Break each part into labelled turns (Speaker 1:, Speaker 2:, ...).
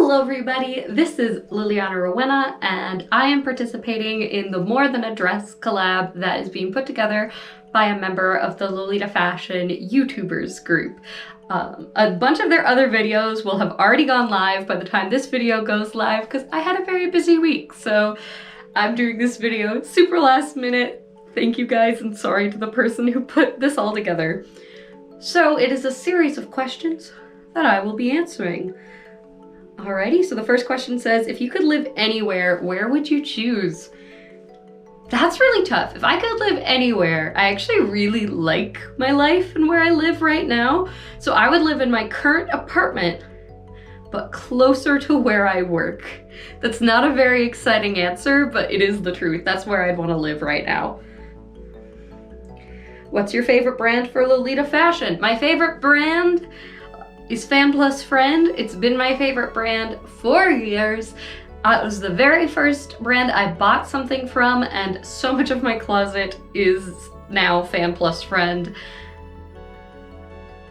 Speaker 1: Hello everybody, this is Liliana Rowena and I am participating in the More Than a Dress collab that is being put together by a member of the Lolita Fashion YouTubers group. A bunch of their other videos will have already gone live by the time this video goes live because I had a very busy week, so I'm doing this video super last minute. Thank you guys and sorry to the person who put this all together. So it is a series of questions that I will be answering. Alrighty, so the first question says, if you could live anywhere, where would you choose? That's really tough. If I could live anywhere, I actually really like my life and where I live right now. So I would live in my current apartment, but closer to where I work. That's not a very exciting answer, but it is the truth. That's where I'd want to live right now. What's your favorite brand for Lolita fashion? My favorite brand is Fan Plus Friend. It's been my favorite brand for years. It was the very first brand I bought something from, and so much of my closet is now Fan Plus Friend.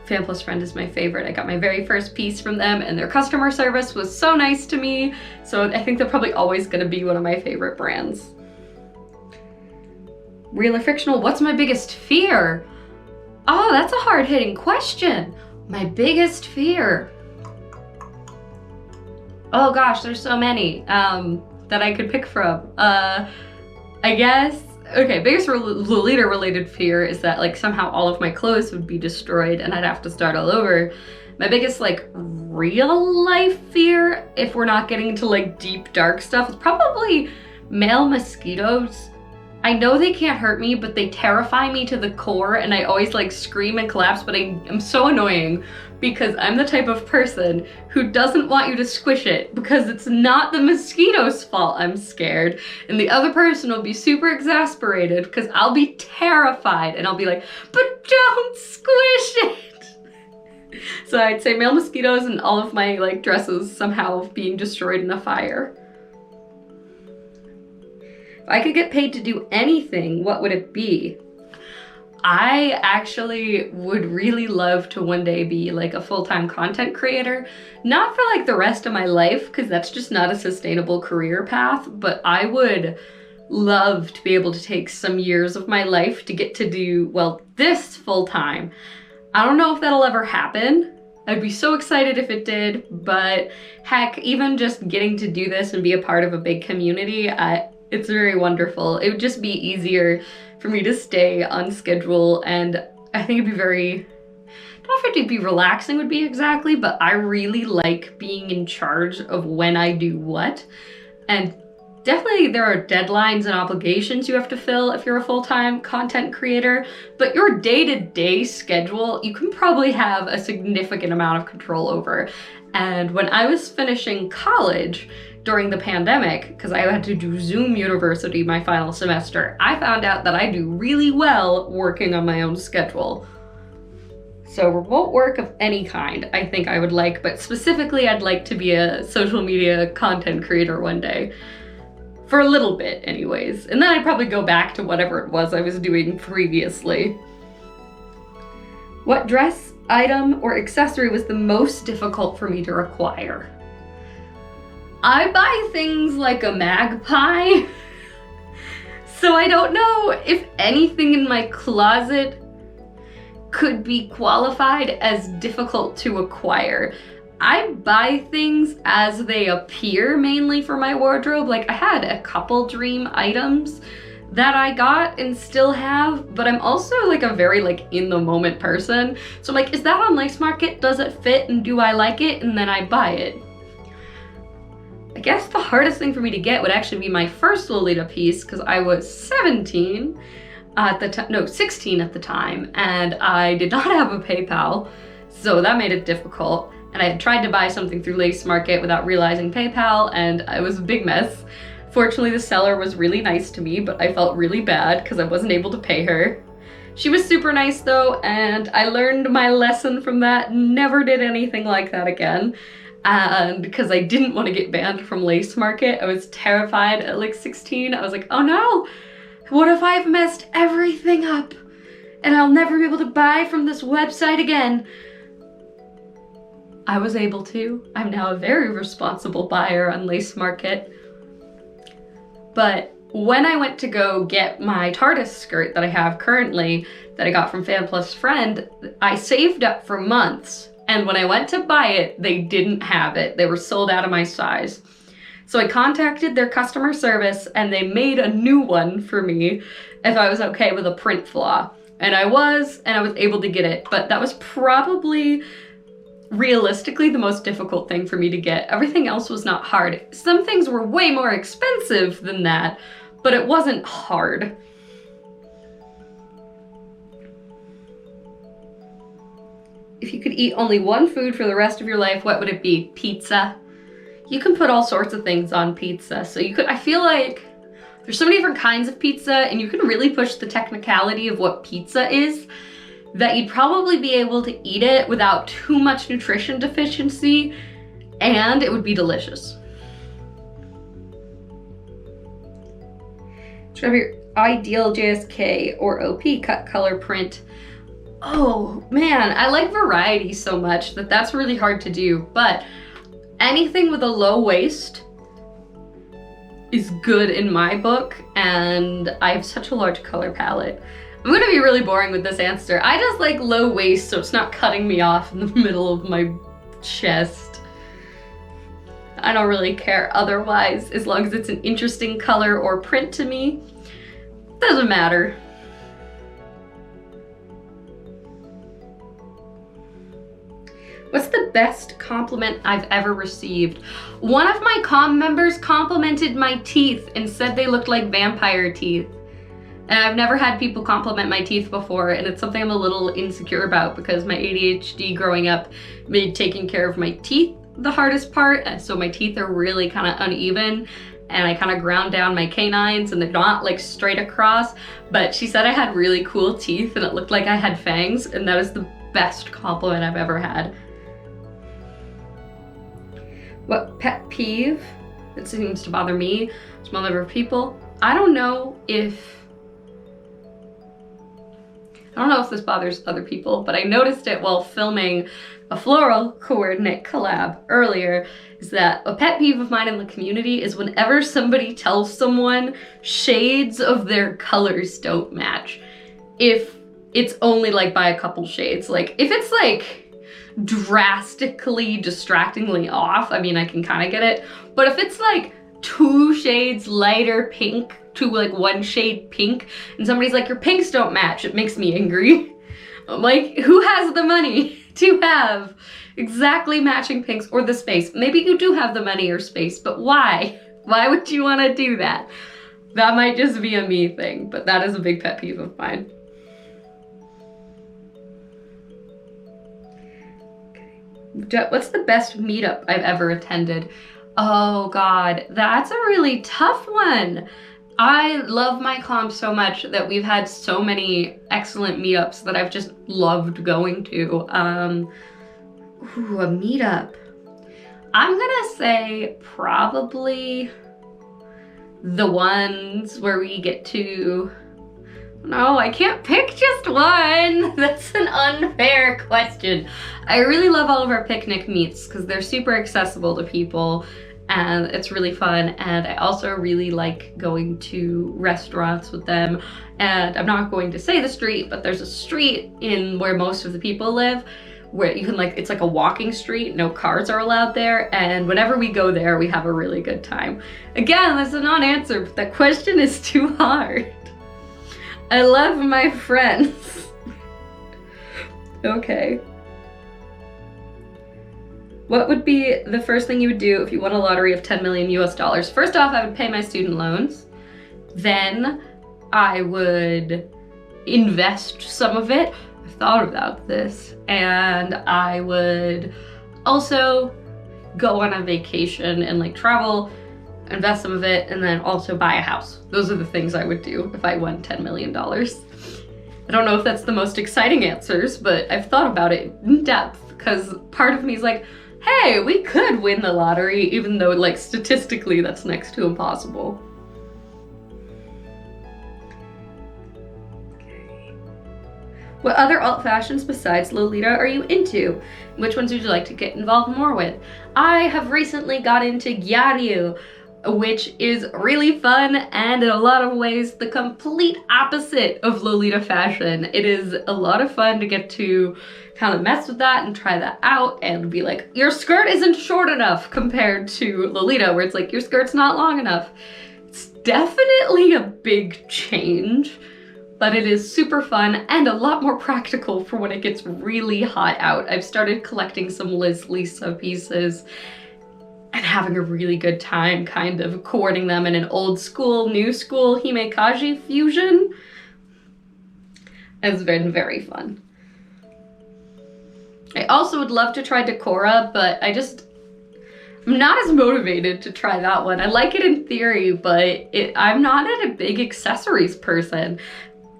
Speaker 1: Fan Plus Friend is my favorite. I got my very first piece from them and their customer service was so nice to me. So I think they're probably always gonna be one of my favorite brands. Real or fictional, what's my biggest fear? Oh, that's a hard-hitting question. My biggest fear. Oh gosh, there's so many that I could pick from. I guess, okay, biggest Lolita related fear is that like somehow all of my clothes would be destroyed and I'd have to start all over. My biggest like real life fear, if we're not getting into like deep dark stuff, is probably male mosquitoes. I know they can't hurt me, but they terrify me to the core and I always like scream and collapse, but I'm so annoying because I'm the type of person who doesn't want you to squish it because it's not the mosquito's fault I'm scared. And the other person will be super exasperated because I'll be terrified and I'll be like, but don't squish it. So I'd say male mosquitoes and all of my like dresses somehow being destroyed in a fire. If I could get paid to do anything, what would it be? I actually would really love to one day be like a full-time content creator. Not for like the rest of my life, because that's just not a sustainable career path, but I would love to be able to take some years of my life to get to do, well, this full-time. I don't know if that'll ever happen. I'd be so excited if it did, but heck, even just getting to do this and be a part of a big community, it's very wonderful. It would just be easier for me to stay on schedule, and I think it'd be very, I don't know if it'd be relaxing would be exactly, but I really like being in charge of when I do what. And definitely there are deadlines and obligations you have to fill if you're a full-time content creator, but your day-to-day schedule, you can probably have a significant amount of control over. And when I was finishing college, during the pandemic, because I had to do Zoom University my final semester, I found out that I do really well working on my own schedule. So remote work of any kind, I think I would like, but specifically I'd like to be a social media content creator one day. For a little bit anyways. And then I'd probably go back to whatever it was I was doing previously. What dress, item, or accessory was the most difficult for me to acquire? I buy things like a magpie, so I don't know if anything in my closet could be qualified as difficult to acquire. I buy things as they appear mainly for my wardrobe. Like I had a couple dream items that I got and still have, but I'm also like a very like in the moment person. So I'm like, is that on Lace Market? Does it fit and do I like it? And then I buy it. I guess the hardest thing for me to get would actually be my first Lolita piece because I was 17 at the time, no, 16 at the time, and I did not have a PayPal, so that made it difficult. And I had tried to buy something through Lace Market without realizing PayPal, and it was a big mess. Fortunately, the seller was really nice to me, but I felt really bad because I wasn't able to pay her. She was super nice though, and I learned my lesson from that. Never did anything like that again. And because I didn't want to get banned from Lace Market, I was terrified at like 16. I was like, oh no, what if I've messed everything up and I'll never be able to buy from this website again? I was able to. I'm now a very responsible buyer on Lace Market. But when I went to go get my TARDIS skirt that I have currently, that I got from Fan Plus Friend, I saved up for months. And when I went to buy it, they didn't have it. They were sold out of my size. So I contacted their customer service and they made a new one for me if I was okay with a print flaw. And I was able to get it. But that was probably realistically the most difficult thing for me to get. Everything else was not hard. Some things were way more expensive than that, but it wasn't hard. If you could eat only one food for the rest of your life, what would it be? Pizza. You can put all sorts of things on pizza. So you could, I feel like there's so many different kinds of pizza and you can really push the technicality of what pizza is that you'd probably be able to eat it without too much nutrition deficiency and it would be delicious. Describe your ideal JSK or OP cut color print. Oh man, I like variety so much that that's really hard to do, but anything with a low waist is good in my book, and I have such a large color palette. I'm gonna be really boring with this answer. I just like low waist so it's not cutting me off in the middle of my chest. I don't really care otherwise, as long as it's an interesting color or print to me. Doesn't matter. What's the best compliment I've ever received? One of my comm members complimented my teeth and said they looked like vampire teeth. And I've never had people compliment my teeth before, and it's something I'm a little insecure about because my ADHD growing up made taking care of my teeth the hardest part. So my teeth are really kind of uneven, and I kind of ground down my canines and they're not like straight across. But she said I had really cool teeth and it looked like I had fangs, and that is the best compliment I've ever had. What pet peeve that seems to bother me, small number of people? I don't know if this bothers other people, but I noticed it while filming a floral coordinate collab earlier, is that a pet peeve of mine in the community is whenever somebody tells someone shades of their colors don't match. If it's only like by a couple shades, like if it's like drastically, distractingly off, I mean, I can kind of get it. But if it's like 2 shades lighter pink to like 1 shade pink, and somebody's like, your pinks don't match, it makes me angry. I'm like, who has the money to have exactly matching pinks or the space? Maybe you do have the money or space, but why? Why would you want to do that? That might just be a me thing, but that is a big pet peeve of mine. What's the best meetup I've ever attended? Oh God, that's a really tough one. I love my comm so much that we've had so many excellent meetups that I've just loved going to. Ooh, a meetup. I'm gonna say probably the ones where we get to... No, I can't pick just one. That's an unfair question. I really love all of our picnic meets because they're super accessible to people and it's really fun. And I also really like going to restaurants with them. And I'm not going to say the street, but there's a street in where most of the people live where you can like, it's like a walking street, no cars are allowed there. And whenever we go there, we have a really good time. Again, that's a non-answer, but that question is too hard. I love my friends. Okay. What would be the first thing you would do if you won a lottery of 10 million US dollars? First off, I would pay my student loans. Then I would invest some of it. I've thought about this. And I would also go on a vacation and like travel, invest some of it, and then also buy a house. Those are the things I would do if I won $10 million. I don't know if that's the most exciting answers, but I've thought about it in depth because part of me is like, hey, we could win the lottery, even though like statistically that's next to impossible. Okay. What other alt fashions besides Lolita are you into? Which ones would you like to get involved more with? I have recently got into Gyaryu, which is really fun and in a lot of ways the complete opposite of Lolita fashion. It is a lot of fun to get to kind of mess with that and try that out and be like, your skirt isn't short enough compared to Lolita, where it's like, your skirt's not long enough. It's definitely a big change, but it is super fun and a lot more practical for when it gets really hot out. I've started collecting some Liz Lisa pieces and having a really good time kind of coordinating them in an old school, new school Himekaji fusion. It's been very fun. I also would love to try Decora, but I'm not as motivated to try that one. I like it in theory, but I'm not a big accessories person.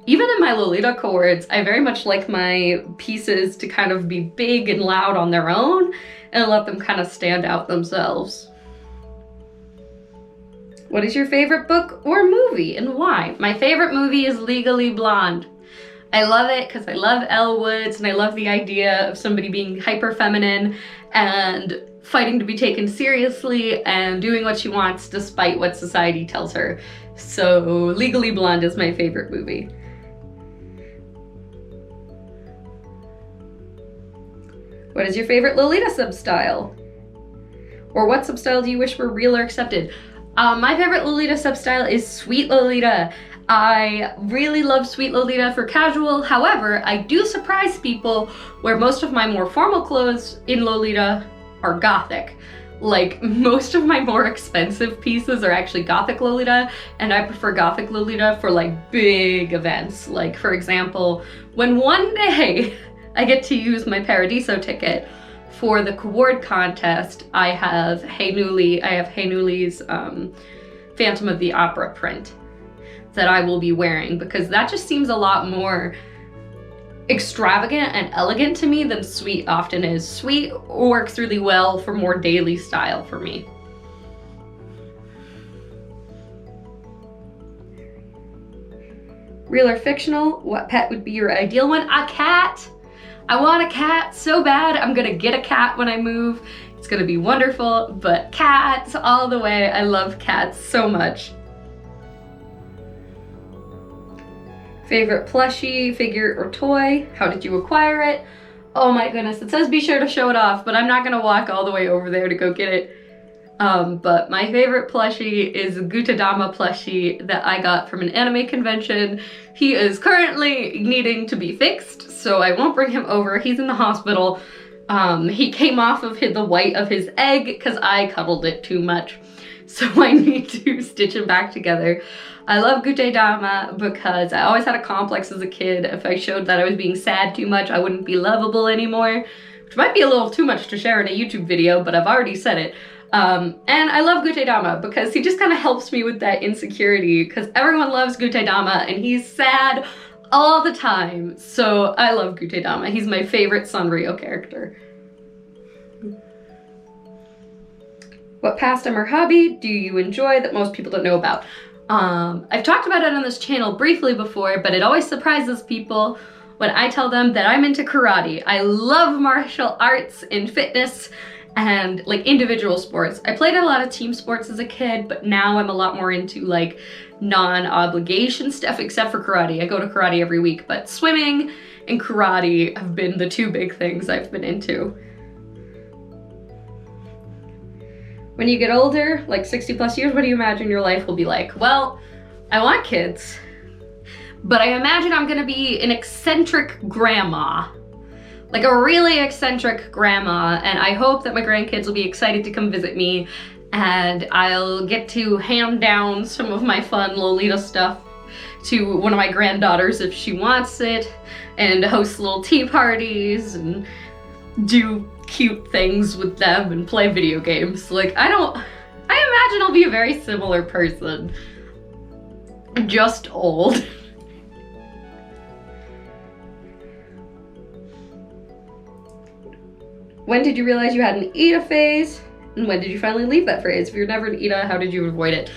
Speaker 1: Even in my Lolita cords, I very much like my pieces to kind of be big and loud on their own and let them kind of stand out themselves. What is your favorite book or movie and why? My favorite movie is Legally Blonde. I love it because I love Elle Woods and I love the idea of somebody being hyper feminine and fighting to be taken seriously and doing what she wants despite what society tells her. So Legally Blonde is my favorite movie. What is your favorite Lolita substyle? Or what substyle do you wish were real or accepted? My favorite Lolita substyle is Sweet Lolita. I really love Sweet Lolita for casual. However, I do surprise people where most of my more formal clothes in Lolita are gothic. Like, most of my more expensive pieces are actually gothic Lolita, and I prefer gothic Lolita for like big events. Like, for example, when one day I get to use my Paradiso ticket for the award contest, I have Hey Nuli's Phantom of the Opera print that I will be wearing, because that just seems a lot more extravagant and elegant to me than Sweet often is. Sweet works really well for more daily style for me. Real or fictional, what pet would be your ideal one? A cat! I want a cat so bad. I'm gonna get a cat when I move. It's gonna be wonderful, but cats all the way. I love cats so much. Favorite plushie, figure, or toy? How did you acquire it? Oh my goodness, it says be sure to show it off, but I'm not gonna walk all the way over there to go get it. But my favorite plushie is Gutadama plushie that I got from an anime convention. He is currently needing to be fixed, so I won't bring him over. He's in the hospital. He came off of the white of his egg because I cuddled it too much. So I need to stitch him back together. I love Gutadama because I always had a complex as a kid. If I showed that I was being sad too much, I wouldn't be lovable anymore, which might be a little too much to share in a YouTube video, but I've already said it. And I love Gutadama because he just kind of helps me with that insecurity, because everyone loves Gutadama and he's sad all the time. So I love Gutadama. He's my favorite Sanrio character. What pastime or hobby do you enjoy that most people don't know about? I've talked about it on this channel briefly before, but it always surprises people when I tell them that I'm into karate. I love martial arts and fitness and like individual sports. I played a lot of team sports as a kid, but now I'm a lot more into like non-obligation stuff, except for karate. I go to karate every week, but swimming and karate have been the two big things I've been into. When you get older, like 60 plus years, what do you imagine your life will be like? Well, I want kids, but I imagine I'm gonna be an eccentric grandma. Like a really eccentric grandma, and I hope that my grandkids will be excited to come visit me and I'll get to hand down some of my fun Lolita stuff to one of my granddaughters if she wants it, and host little tea parties and do cute things with them and play video games. Like, I imagine I'll be a very similar person, just old. When did you realize you had an Ida phase? And when did you finally leave that phase? If you're never an Ida, how did you avoid it?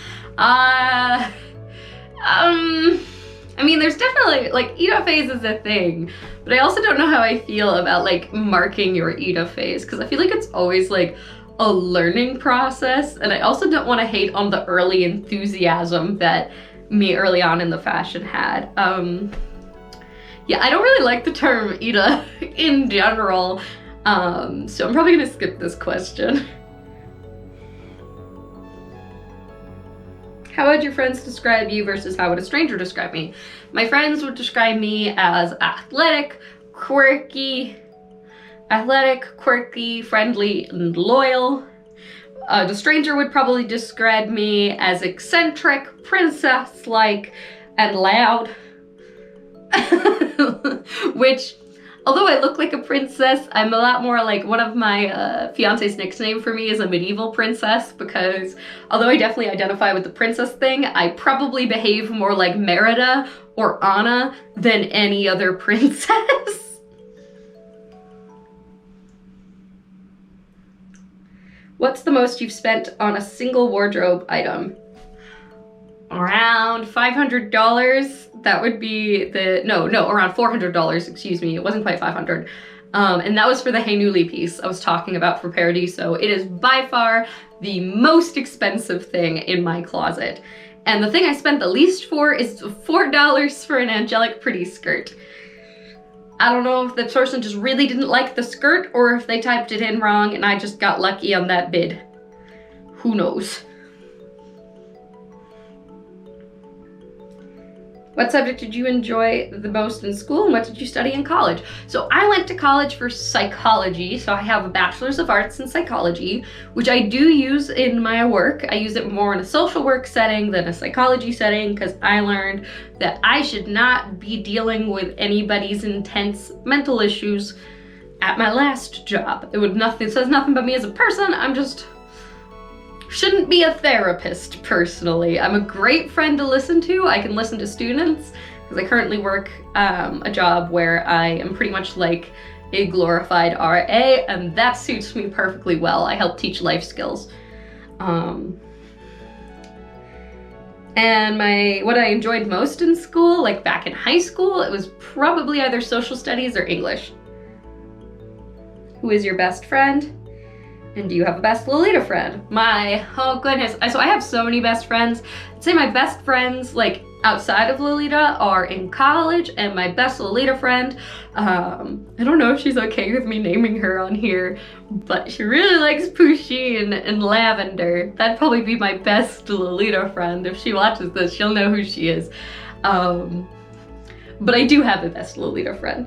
Speaker 1: I mean, there's definitely, like, Ida phase is a thing, but I also don't know how I feel about, like, marking your Ida phase, because I feel like it's always, like, a learning process, and I also don't want to hate on the early enthusiasm that me early on in the fashion had. Yeah, I don't really like the term Ida in general, so I'm probably gonna skip this question. How would your friends describe you versus how would a stranger describe me? My friends would describe me as athletic, quirky, friendly, and loyal. The stranger would probably describe me as eccentric, princess-like, and loud. Which, although I look like a princess, I'm a lot more like, one of my fiance's nickname for me is a medieval princess, because although I definitely identify with the princess thing, I probably behave more like Merida or Anna than any other princess. What's the most you've spent on a single wardrobe item? Around $500. That would be the, no, around $400, excuse me. It wasn't quite 500. And that was for the Hey Newly piece I was talking about for Paradiso. It is by far the most expensive thing in my closet. And the thing I spent the least for is $4 for an angelic pretty skirt. I don't know if the person just really didn't like the skirt or if they typed it in wrong and I just got lucky on that bid. Who knows? What subject did you enjoy the most in school and what did you study in college? So I went to college for psychology, so I have a bachelor's of arts in psychology, which I do use in my work. I use it more in a social work setting than a psychology setting because I learned that I should not be dealing with anybody's intense mental issues at my last job. It says nothing about me as a person. I'm just shouldn't be a therapist personally. I'm a great friend to listen to. I can listen to students because I currently work a job where I am pretty much like a glorified RA, and that suits me perfectly well. I help teach life skills. And what I enjoyed most in school, like back in high school, it was probably either social studies or English. Who is your best friend? And do you have a best Lolita friend? Oh goodness, so I have so many best friends. I'd say my best friends, like, outside of Lolita are in college, and my best Lolita friend, I don't know if she's okay with me naming her on here, but she really likes Pusheen and Lavender. That'd probably be my best Lolita friend. If she watches this, she'll know who she is. But I do have a best Lolita friend.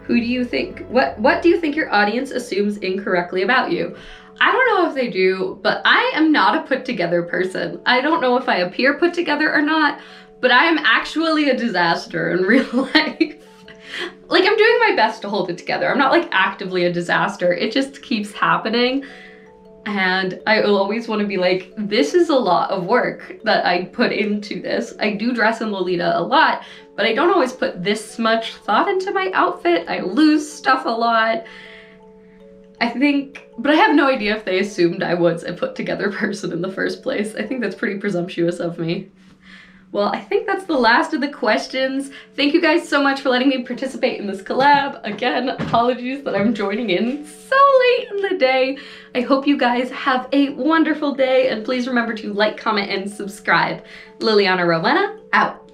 Speaker 1: Who do you think, what do you think your audience assumes incorrectly about you? I don't know if they do, but I am not a put together person. I don't know if I appear put together or not, but I am actually a disaster in real life. Like, I'm doing my best to hold it together. I'm not like actively a disaster. It just keeps happening. And I will always want to be like, this is a lot of work that I put into this. I do dress in Lolita a lot, but I don't always put this much thought into my outfit. I lose stuff a lot. But I have no idea if they assumed I was a put together person in the first place. I think that's pretty presumptuous of me. Well, I think that's the last of the questions. Thank you guys so much for letting me participate in this collab. Again, apologies that I'm joining in so late in the day. I hope you guys have a wonderful day, and please remember to like, comment, and subscribe. Liliana Rowena, out.